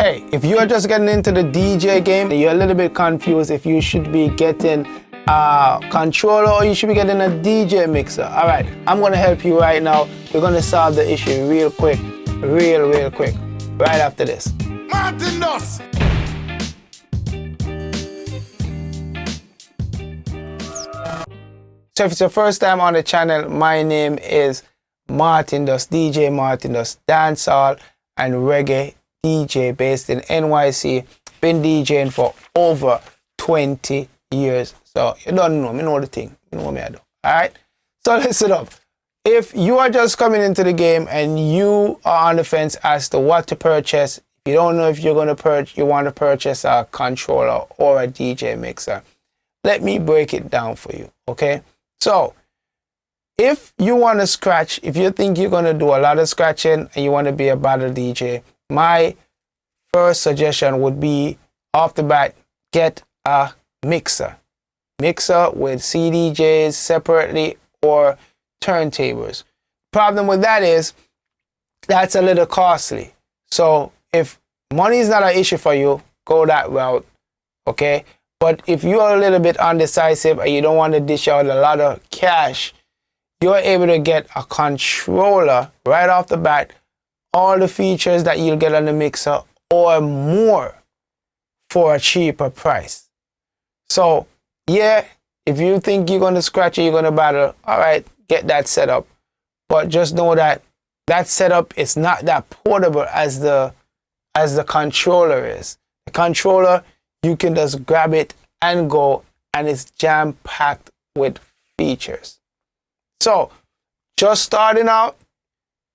Hey, if you are just getting into the DJ game, you're a little bit confused if you should be getting a controller or you should be getting a DJ mixer. All right, I'm gonna help you right now. We're gonna solve the issue real quick, real quick, right after this. Martin Doss. So if it's your first time on the channel, my name is Martin Doss, DJ Martin Doss, dancehall and reggae DJ based in NYC. Been DJing for over 20 years. So you don't know, me know the thing. You know what I do. Alright? So listen up. If you are just coming into the game and you are on the fence as to what to purchase, you don't know if you're gonna you want to purchase a controller or a DJ mixer, let me break it down for you, okay? So if you want to scratch, if you think you're going to do a lot of scratching and you want to be a battle DJ, my first suggestion would be off the bat, get a mixer. Mixer with CDJs separately or turntables. Problem with that is that's a little costly. So if money is not an issue for you, go that route, okay? But if you are a little bit undecisive and you don't want to dish out a lot of cash, you're able to get a controller right off the bat, all the features that you'll get on the mixer or more for a cheaper price. So yeah, if you think you're going to scratch it, you're going to battle, all right, get that set up. But just know that that setup is not that portable as the controller is. The controller, you can just grab it and go, and it's jam-packed with features. So, just starting out,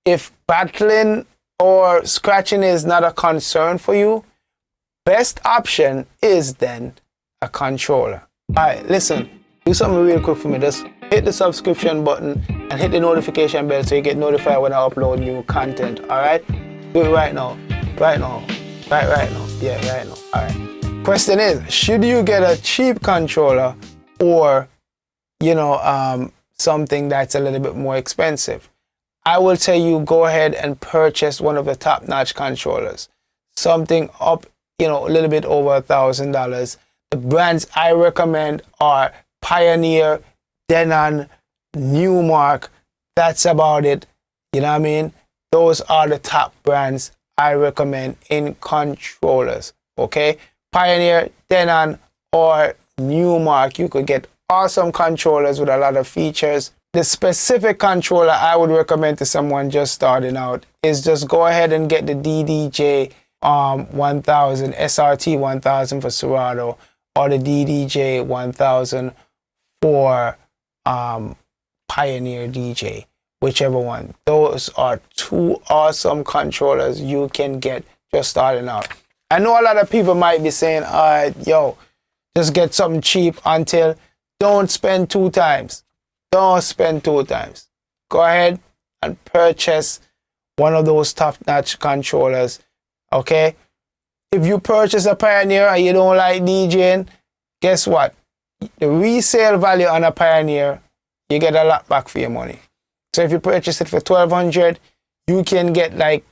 if battling or scratching is not a concern for you, best option is then a controller. Alright, listen, do something real quick for me. Just hit the subscription button and hit the notification bell so you get notified when I upload new content. Alright? Do it right now. Right now. Right now. Yeah, right now. Alright. Question is, should you get a cheap controller or, you know, something that's a little bit more expensive? I will tell you, go ahead and purchase one of the top-notch controllers. Something up, you know, a little bit over $1,000. The brands I recommend are Pioneer, Denon, Newmark. That's about it. You know what I mean? Those are the top brands I recommend in controllers, okay? Pioneer, Denon, or Newmark. You could get awesome controllers with a lot of features. The specific controller I would recommend to someone just starting out is just go ahead and get the DDJ 1000, SRT 1000 for Serato, or the DDJ 1000 for Pioneer DJ, whichever one. Those are two awesome controllers you can get just starting out. I know a lot of people might be saying, yo, just get something cheap until, don't spend 2 times. Don't spend 2 times. Go ahead and purchase one of those top-notch controllers, okay? If you purchase a Pioneer and you don't like DJing, guess what? The resale value on a Pioneer, you get a lot back for your money. So if you purchase it for $1,200, you can get like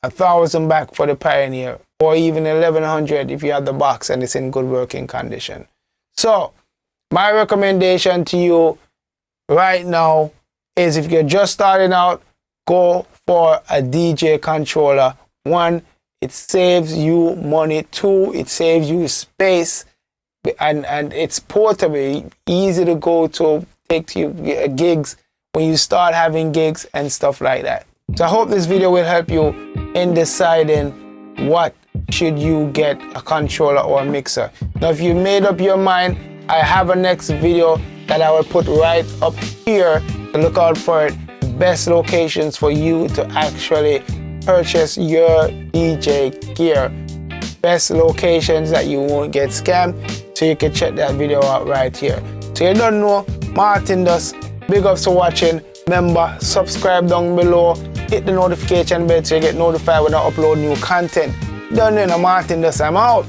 $1,000 back for the Pioneer, or even $1,100 if you have the box and it's in good working condition. So my recommendation to you right now is, if you're just starting out, go for a DJ controller. 1, it saves you money. 2, it saves you space, and it's portable, easy to go to, take to your gigs when you start having gigs and stuff like that. So I hope this video will help you in deciding what should you get, a controller or a mixer. Now if you made up your mind, I have a next video that I will put right up here, to look out for it. Best locations for you to actually purchase your DJ gear. Best locations that you won't get scammed, so you can check that video out right here. So you don't know, Martin Doss, big ups for watching. Remember, subscribe down below, hit the notification bell so you get notified when I upload new content. Done in a Martin Doss, I'm out.